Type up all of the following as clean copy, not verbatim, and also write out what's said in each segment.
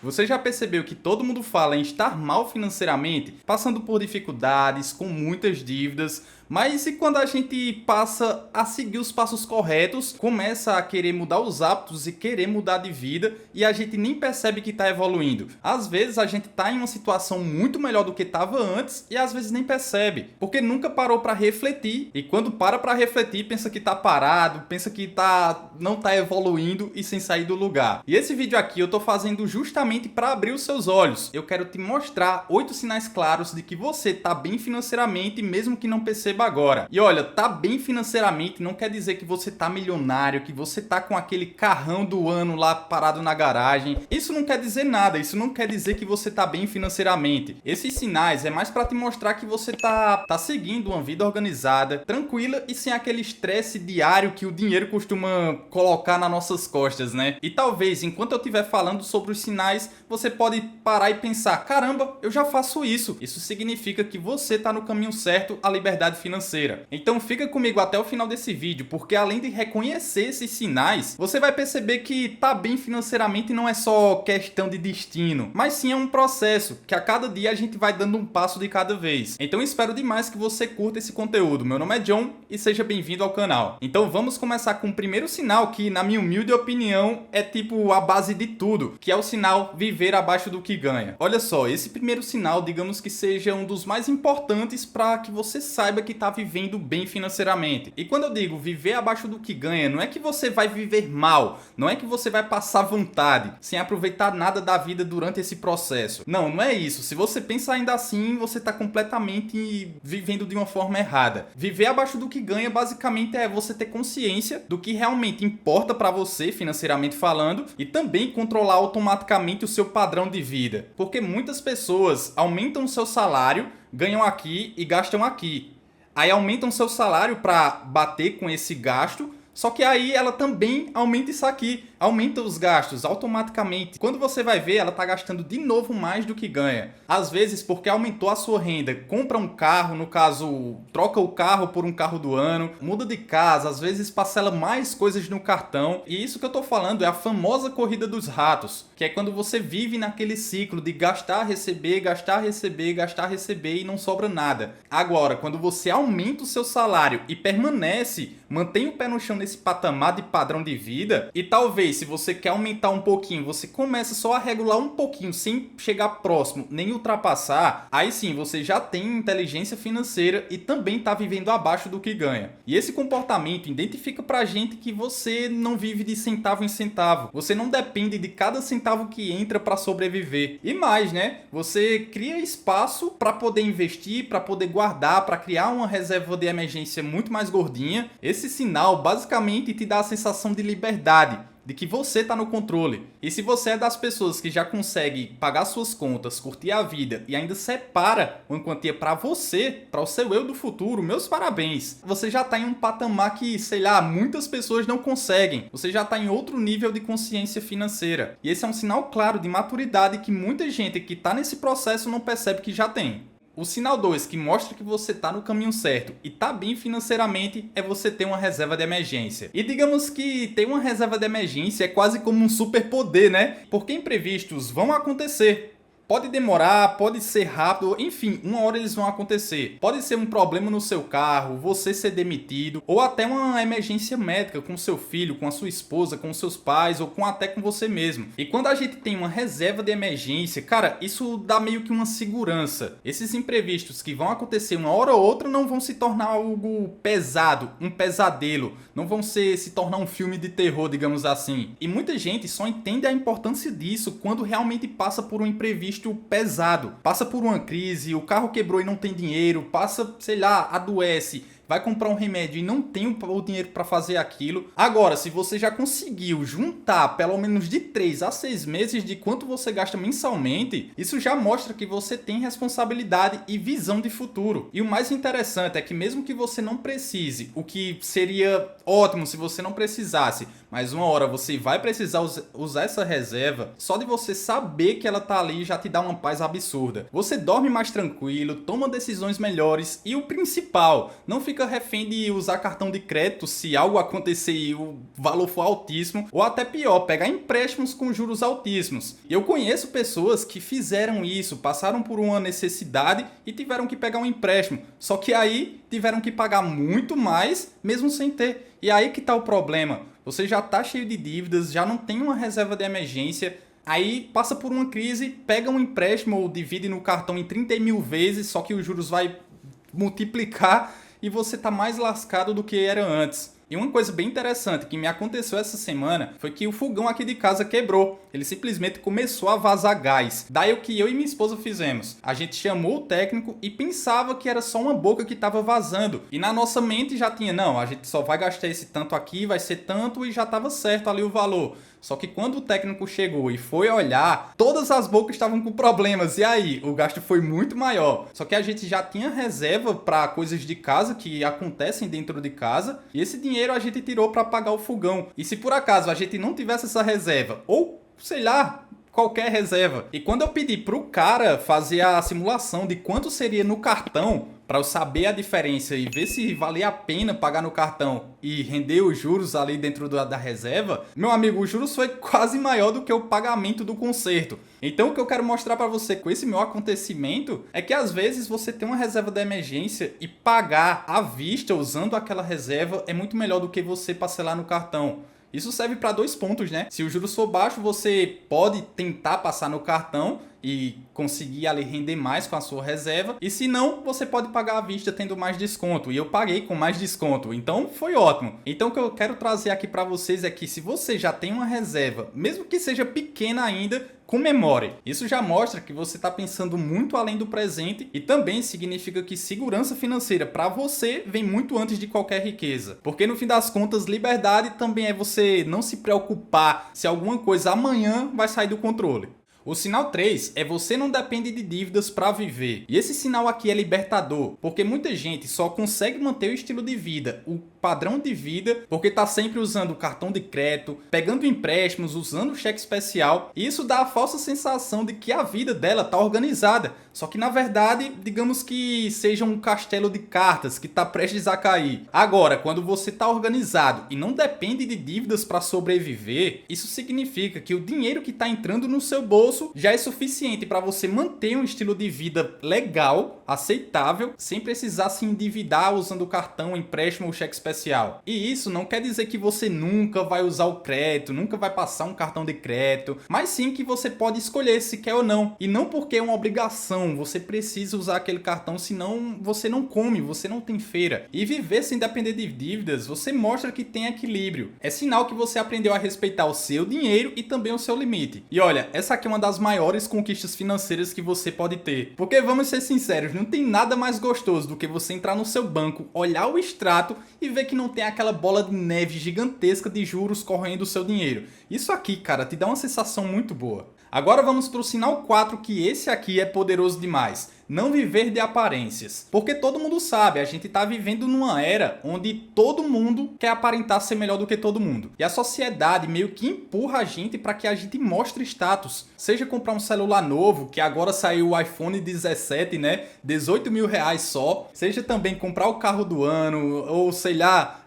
Você já percebeu que todo mundo fala em estar mal financeiramente, passando por dificuldades, com muitas dívidas, mas e quando a gente passa a seguir os passos corretos, começa a querer mudar os hábitos e querer mudar de vida e a gente nem percebe que está evoluindo? Às vezes a gente está em uma situação muito melhor do que estava antes e às vezes nem percebe, porque nunca parou para refletir, e quando para refletir pensa que está parado, pensa que não está evoluindo e sem sair do lugar. E esse vídeo aqui eu tô fazendo justamente para abrir os seus olhos. Eu quero te mostrar 8 sinais claros de que você tá bem financeiramente, mesmo que não perceba agora. E olha, tá bem financeiramente não quer dizer que você tá milionário, que você tá com aquele carrão do ano lá parado na garagem. Isso não quer dizer nada, isso não quer dizer que você tá bem financeiramente. Esses sinais é mais para te mostrar que você tá seguindo uma vida organizada, tranquila e sem aquele estresse diário que o dinheiro costuma colocar nas nossas costas, né? E talvez, enquanto eu estiver falando sobre os sinais, você pode parar e pensar: caramba, eu já faço isso. Isso significa que você tá no caminho certo à liberdade financeira. Então fica comigo até o final desse vídeo, porque além de reconhecer esses sinais, você vai perceber que tá bem financeiramente não é só questão de destino, mas sim é um processo, que a cada dia a gente vai dando um passo de cada vez. Então espero demais que você curta esse conteúdo. Meu nome é John e seja bem-vindo ao canal. Então vamos começar com o primeiro sinal que, na minha humilde opinião, é tipo a base de tudo, que é o sinal viver abaixo do que ganha. Olha só, esse primeiro sinal, digamos que seja um dos mais importantes para que você saiba que está vivendo bem financeiramente. E quando eu digo viver abaixo do que ganha, não é que você vai viver mal, não é que você vai passar vontade, sem aproveitar nada da vida durante esse processo. Não, não é isso. Se você pensa ainda assim, você está completamente vivendo de uma forma errada. Viver abaixo do que ganha, basicamente, é você ter consciência do que realmente importa para você, financeiramente falando, e também controlar automaticamente o seu padrão de vida. Porque muitas pessoas aumentam o seu salário, ganham aqui e gastam aqui. Aí aumentam seu salário para bater com esse gasto, só que aí ela também aumenta isso aqui, aumenta os gastos automaticamente. Quando você vai ver, ela está gastando de novo mais do que ganha. Às vezes porque aumentou a sua renda, compra um carro, no caso, troca o carro por um carro do ano, muda de casa, às vezes parcela mais coisas no cartão. E isso que eu estou falando é a famosa corrida dos ratos, que é quando você vive naquele ciclo de gastar, receber, gastar, receber, gastar, receber e não sobra nada. Agora, quando você aumenta o seu salário e permanece, mantém o pé no chão nesse patamar de padrão de vida, e talvez se você quer aumentar um pouquinho, você começa só a regular um pouquinho sem chegar próximo, nem ultrapassar, aí sim você já tem inteligência financeira e também está vivendo abaixo do que ganha. E esse comportamento identifica pra gente que você não vive de centavo em centavo, você não depende de cada centavo que entra para sobreviver. E mais, né? Você cria espaço para poder investir, para poder guardar, para criar uma reserva de emergência muito mais gordinha. Esse sinal basicamente te dá a sensação de liberdade, de que você está no controle. E se você é das pessoas que já consegue pagar suas contas, curtir a vida e ainda separa uma quantia para você, para o seu eu do futuro, meus parabéns. Você já está em um patamar que, sei lá, muitas pessoas não conseguem. Você já está em outro nível de consciência financeira. E esse é um sinal claro de maturidade que muita gente que está nesse processo não percebe que já tem. O sinal 2, que mostra que você está no caminho certo e está bem financeiramente, é você ter uma reserva de emergência. E digamos que ter uma reserva de emergência é quase como um superpoder, né? Porque imprevistos vão acontecer. Pode demorar, pode ser rápido, enfim, uma hora eles vão acontecer. Pode ser um problema no seu carro, você ser demitido, ou até uma emergência médica com seu filho, com a sua esposa, com seus pais, ou até com você mesmo. E quando a gente tem uma reserva de emergência, cara, isso dá meio que uma segurança. Esses imprevistos que vão acontecer uma hora ou outra não vão se tornar algo pesado, um pesadelo, não vão se tornar um filme de terror, digamos assim. E muita gente só entende a importância disso quando realmente passa por um imprevisto pesado, passa por uma crise, o carro quebrou e não tem dinheiro, passa, sei lá, adoece, vai comprar um remédio e não tem o dinheiro para fazer aquilo. Agora, se você já conseguiu juntar pelo menos de 3 a 6 meses de quanto você gasta mensalmente, isso já mostra que você tem responsabilidade e visão de futuro. E o mais interessante é que mesmo que você não precise, o que seria ótimo se você não precisasse, mas uma hora você vai precisar usar essa reserva, só de você saber que ela tá ali já te dá uma paz absurda. Você dorme mais tranquilo, toma decisões melhores e o principal, não fica fica refém de usar cartão de crédito se algo acontecer e o valor for altíssimo, ou até pior, pegar empréstimos com juros altíssimos. E eu conheço pessoas que fizeram isso, passaram por uma necessidade e tiveram que pegar um empréstimo, só que aí tiveram que pagar muito mais mesmo sem ter. E aí que tá o problema, você já tá cheio de dívidas, já não tem uma reserva de emergência, aí passa por uma crise, pega um empréstimo ou divide no cartão em 30 mil vezes, só que os juros vai multiplicar e você tá mais lascado do que era antes. E uma coisa bem interessante que me aconteceu essa semana foi que o fogão aqui de casa quebrou. Ele simplesmente começou a vazar gás. Daí o que eu e minha esposa fizemos? A gente chamou o técnico e pensava que era só uma boca que estava vazando. E na nossa mente já tinha, não, a gente só vai gastar esse tanto aqui, vai ser tanto, e já estava certo ali o valor. Só que quando o técnico chegou e foi olhar, todas as bocas estavam com problemas. E aí, o gasto foi muito maior. Só que a gente já tinha reserva para coisas de casa que acontecem dentro de casa. E esse dinheiro a gente tirou para pagar o fogão. E se por acaso a gente não tivesse essa reserva, ou sei lá, qualquer reserva. E quando eu pedi pro cara fazer a simulação de quanto seria no cartão, para eu saber a diferença e ver se valia a pena pagar no cartão e render os juros ali dentro da reserva, meu amigo, os juros foi quase maior do que o pagamento do conserto. Então o que eu quero mostrar para você com esse meu acontecimento é que às vezes você tem uma reserva de emergência e pagar à vista usando aquela reserva é muito melhor do que você parcelar no cartão. Isso serve para 2 pontos, né? Se o juros for baixo, você pode tentar passar no cartão e conseguir ali render mais com a sua reserva. E se não, você pode pagar à vista tendo mais desconto. E eu paguei com mais desconto, então foi ótimo. Então o que eu quero trazer aqui para vocês é que se você já tem uma reserva, mesmo que seja pequena ainda, comemore. Isso já mostra que você está pensando muito além do presente e também significa que segurança financeira para você vem muito antes de qualquer riqueza. Porque no fim das contas, liberdade também é você não se preocupar se alguma coisa amanhã vai sair do controle. O sinal 3 é você não depende de dívidas para viver. E esse sinal aqui é libertador, porque muita gente só consegue manter o estilo de vida, o padrão de vida, porque está sempre usando o cartão de crédito, pegando empréstimos, usando o cheque especial. E isso dá a falsa sensação de que a vida dela está organizada. Só que na verdade, digamos que seja um castelo de cartas que está prestes a cair. Agora, quando você está organizado e não depende de dívidas para sobreviver, isso significa que o dinheiro que está entrando no seu bolso já é suficiente para você manter um estilo de vida legal, aceitável, sem precisar se endividar usando o cartão, empréstimo ou cheque especial. E isso não quer dizer que você nunca vai usar o crédito, nunca vai passar um cartão de crédito, mas sim que você pode escolher se quer ou não. E não porque é uma obrigação, você precisa usar aquele cartão, senão você não come, você não tem feira. E viver sem depender de dívidas, você mostra que tem equilíbrio. É sinal que você aprendeu a respeitar o seu dinheiro e também o seu limite. E olha, essa aqui é uma das maiores conquistas financeiras que você pode ter. Porque vamos ser sinceros, não tem nada mais gostoso do que você entrar no seu banco, olhar o extrato e ver que não tem aquela bola de neve gigantesca de juros correndo o seu dinheiro. Isso aqui, cara, te dá uma sensação muito boa. Agora vamos para o sinal 4, que esse aqui é poderoso demais. Não viver de aparências. Porque todo mundo sabe, a gente está vivendo numa era onde todo mundo quer aparentar ser melhor do que todo mundo. E a sociedade meio que empurra a gente para que a gente mostre status. Seja comprar um celular novo, que agora saiu o iPhone 17, né? 18 mil reais só. Seja também comprar o carro do ano, ou sei lá,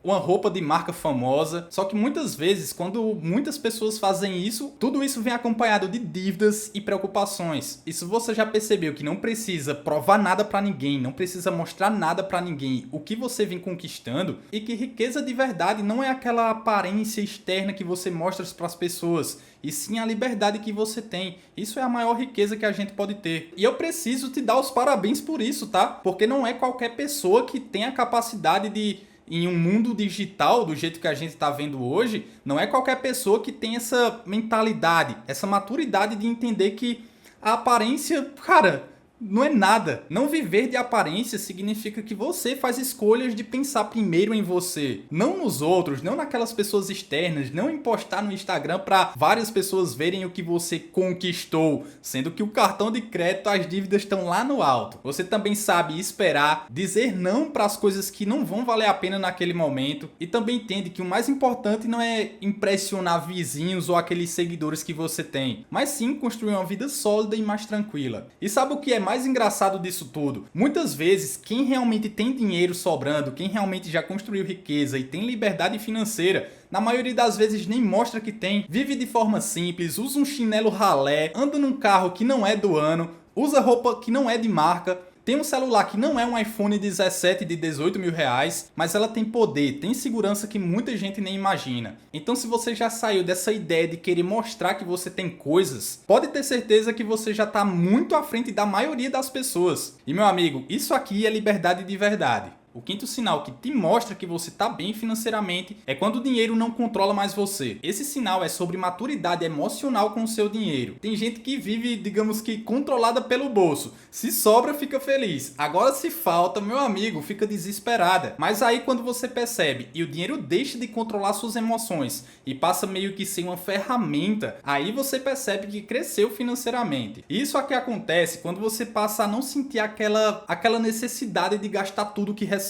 uma roupa de marca famosa. Só que muitas vezes, quando muitas pessoas fazem isso, tudo isso vem acompanhado de dívidas e preocupações. Isso você já percebeu que não precisa provar nada pra ninguém, não precisa mostrar nada pra ninguém o que você vem conquistando, e que riqueza de verdade não é aquela aparência externa que você mostra pras pessoas, e sim a liberdade que você tem. Isso é a maior riqueza que a gente pode ter. E eu preciso te dar os parabéns por isso, tá? Porque não é qualquer pessoa que tem a capacidade de, em um mundo digital, do jeito que a gente está vendo hoje, não é qualquer pessoa que tem essa mentalidade, essa maturidade de entender que a aparência, cara, não é nada. Não viver de aparência significa que você faz escolhas de pensar primeiro em você, não nos outros, não naquelas pessoas externas, não em postar no Instagram para várias pessoas verem o que você conquistou, sendo que o cartão de crédito, as dívidas estão lá no alto. Você também sabe esperar, dizer não para as coisas que não vão valer a pena naquele momento, e também entende que o mais importante não é impressionar vizinhos ou aqueles seguidores que você tem, mas sim construir uma vida sólida e mais tranquila. E sabe o que é mais engraçado disso tudo? Muitas vezes, quem realmente tem dinheiro sobrando, quem realmente já construiu riqueza e tem liberdade financeira, na maioria das vezes nem mostra que tem, vive de forma simples, usa um chinelo ralé, anda num carro que não é do ano, usa roupa que não é de marca, tem um celular que não é um iPhone 17 de 18 mil reais, mas ela tem poder, tem segurança que muita gente nem imagina. Então se você já saiu dessa ideia de querer mostrar que você tem coisas, pode ter certeza que você já está muito à frente da maioria das pessoas. E meu amigo, isso aqui é liberdade de verdade. O quinto sinal que te mostra que você está bem financeiramente é quando o dinheiro não controla mais você. Esse sinal é sobre maturidade emocional com o seu dinheiro. Tem gente que vive, digamos que, controlada pelo bolso. Se sobra, fica feliz. Agora, se falta, meu amigo, fica desesperada. Mas aí, quando você percebe e o dinheiro deixa de controlar suas emoções e passa meio que ser uma ferramenta, aí você percebe que cresceu financeiramente. Isso aqui acontece quando você passa a não sentir aquela necessidade de gastar tudo que recebe.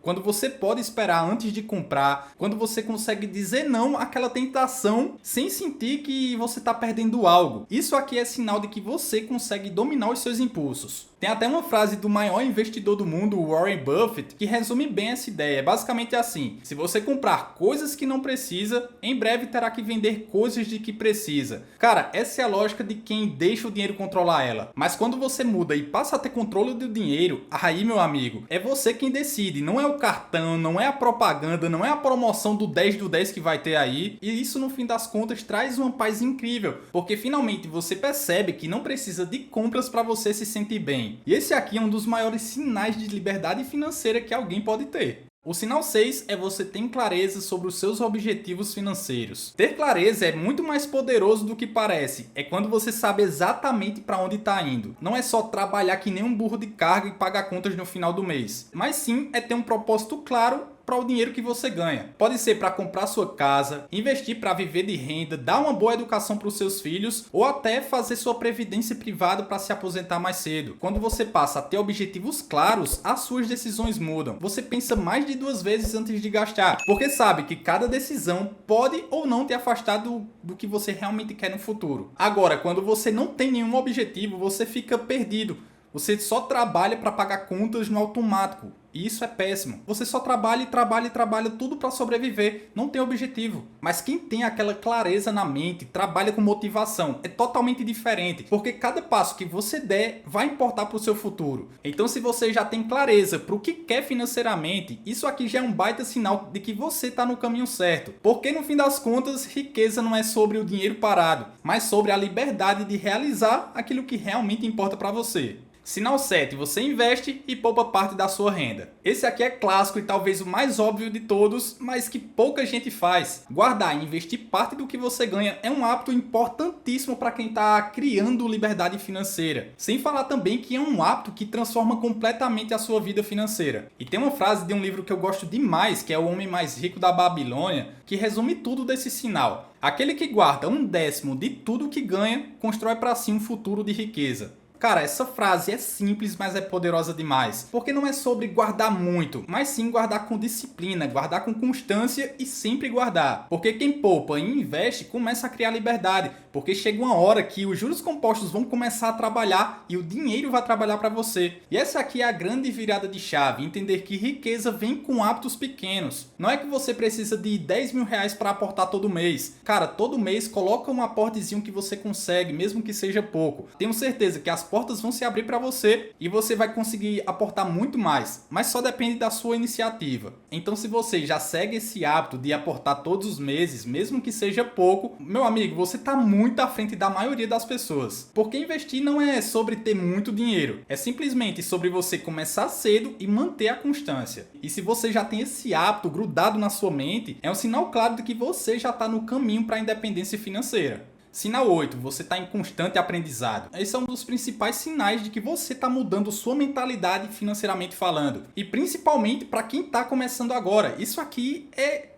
Quando você pode esperar antes de comprar, quando você consegue dizer não àquela tentação sem sentir que você está perdendo algo. Isso aqui é sinal de que você consegue dominar os seus impulsos. Tem até uma frase do maior investidor do mundo, Warren Buffett, que resume bem essa ideia. É basicamente assim: se você comprar coisas que não precisa, em breve terá que vender coisas de que precisa. Cara, essa é a lógica de quem deixa o dinheiro controlar ela. Mas quando você muda e passa a ter controle do dinheiro, aí, meu amigo, é você quem decide. Não é o cartão, não é a propaganda, não é a promoção do 10 do 10 que vai ter aí. E isso, no fim das contas, traz uma paz incrível, porque finalmente você percebe que não precisa de compras para você se sentir bem. E esse aqui é um dos maiores sinais de liberdade financeira que alguém pode ter. O sinal 6 é você ter clareza sobre os seus objetivos financeiros. Ter clareza é muito mais poderoso do que parece. É quando você sabe exatamente para onde está indo. Não é só trabalhar que nem um burro de carga e pagar contas no final do mês. Mas sim é ter um propósito claro para o dinheiro que você ganha. Pode ser para comprar sua casa, investir para viver de renda, dar uma boa educação para os seus filhos ou até fazer sua previdência privada para se aposentar mais cedo. Quando você passa a ter objetivos claros, as suas decisões mudam. Você pensa mais de 2 vezes antes de gastar, porque sabe que cada decisão pode ou não te afastar do que você realmente quer no futuro. Agora, quando você não tem nenhum objetivo, você fica perdido. Você só trabalha para pagar contas no automático. E isso é péssimo. Você só trabalha e trabalha e trabalha tudo para sobreviver. Não tem objetivo. Mas quem tem aquela clareza na mente, trabalha com motivação, é totalmente diferente. Porque cada passo que você der vai importar para o seu futuro. Então se você já tem clareza para o que quer financeiramente, isso aqui já é um baita sinal de que você está no caminho certo. Porque no fim das contas, riqueza não é sobre o dinheiro parado, mas sobre a liberdade de realizar aquilo que realmente importa para você. Sinal 7. Você investe e poupa parte da sua renda. Esse aqui é clássico e talvez o mais óbvio de todos, mas que pouca gente faz. Guardar e investir parte do que você ganha é um hábito importantíssimo para quem está criando liberdade financeira. Sem falar também que é um hábito que transforma completamente a sua vida financeira. E tem uma frase de um livro que eu gosto demais, que é O Homem Mais Rico da Babilônia, que resume tudo desse sinal. Aquele que guarda 1/10 de tudo que ganha, constrói para si um futuro de riqueza. Cara, essa frase é simples, mas é poderosa demais. Porque não é sobre guardar muito, mas sim guardar com disciplina, guardar com constância e sempre guardar. Porque quem poupa e investe começa a criar liberdade. Porque chega uma hora que os juros compostos vão começar a trabalhar e o dinheiro vai trabalhar para você. E essa aqui é a grande virada de chave, entender que riqueza vem com hábitos pequenos. Não é que você precisa de 10 mil reais para aportar todo mês. Cara, todo mês coloca um aportezinho que você consegue, mesmo que seja pouco. Tenho certeza que as portas vão se abrir para você e você vai conseguir aportar muito mais, mas só depende da sua iniciativa. Então se você já segue esse hábito de aportar todos os meses, mesmo que seja pouco, meu amigo, você está muito à frente da maioria das pessoas. Porque investir não é sobre ter muito dinheiro, é simplesmente sobre você começar cedo e manter a constância. E se você já tem esse hábito grudado na sua mente, é um sinal claro de que você já está no caminho para a independência financeira. Sinal 8. Você está em constante aprendizado. Esse é um dos principais sinais de que você está mudando sua mentalidade financeiramente falando. E principalmente para quem está começando agora. Isso aqui é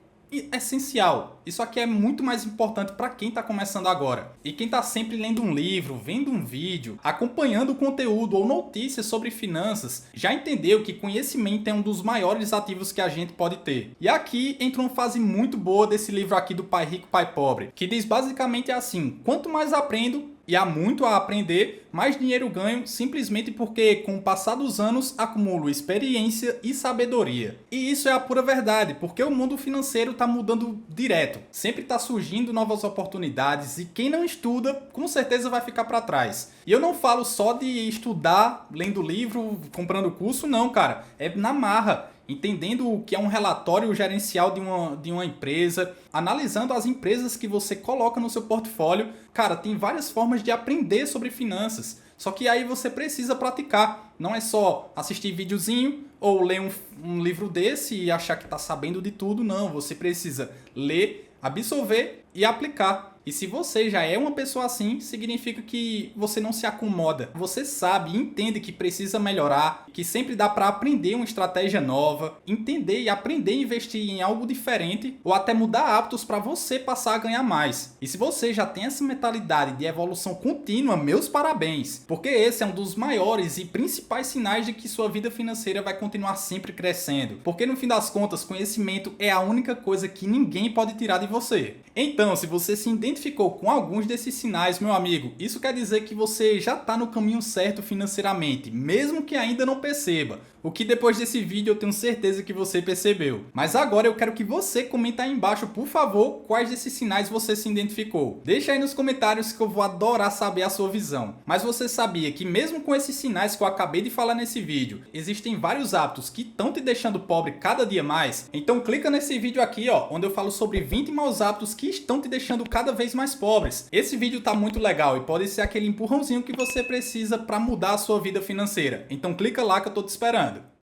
essencial. Isso aqui é muito mais importante para quem está começando agora. E quem está sempre lendo um livro, vendo um vídeo, acompanhando conteúdo ou notícias sobre finanças, já entendeu que conhecimento é um dos maiores ativos que a gente pode ter. E aqui entra uma fase muito boa desse livro aqui do Pai Rico, Pai Pobre, que diz basicamente assim: quanto mais aprendo, e há muito a aprender, mais dinheiro ganho simplesmente porque, com o passar dos anos, acumulo experiência e sabedoria. E isso é a pura verdade, porque o mundo financeiro está mudando direto. Sempre está surgindo novas oportunidades e quem não estuda, com certeza vai ficar para trás. E eu não falo só de estudar, lendo livro, comprando curso, não, cara. É na marra. Entendendo o que é um relatório gerencial de uma empresa, analisando as empresas que você coloca no seu portfólio. Cara, tem várias formas de aprender sobre finanças. Só que aí você precisa praticar. Não é só assistir videozinho ou ler um livro desse e achar que está sabendo de tudo. Não, você precisa ler, absorver e aplicar. E se você já é uma pessoa assim, significa que você não se acomoda. Você sabe e entende que precisa melhorar, que sempre dá para aprender uma estratégia nova, entender e aprender a investir em algo diferente ou até mudar hábitos para você passar a ganhar mais. E se você já tem essa mentalidade de evolução contínua, meus parabéns, porque esse é um dos maiores e principais sinais de que sua vida financeira vai continuar sempre crescendo. Porque no fim das contas, conhecimento é a única coisa que ninguém pode tirar de você. Então, se você se identificou com alguns desses sinais, meu amigo, isso quer dizer que você já está no caminho certo financeiramente, mesmo que ainda não perceba. O que depois desse vídeo eu tenho certeza que você percebeu. Mas agora eu quero que você comente aí embaixo, por favor, quais desses sinais você se identificou. Deixa aí nos comentários que eu vou adorar saber a sua visão. Mas você sabia que mesmo com esses sinais que eu acabei de falar nesse vídeo, existem vários hábitos que estão te deixando pobre cada dia mais? Então clica nesse vídeo aqui, ó, onde eu falo sobre 20 maus hábitos que estão te deixando cada vez mais pobres. Esse vídeo tá muito legal e pode ser aquele empurrãozinho que você precisa para mudar a sua vida financeira. Então clica lá que eu tô te esperando.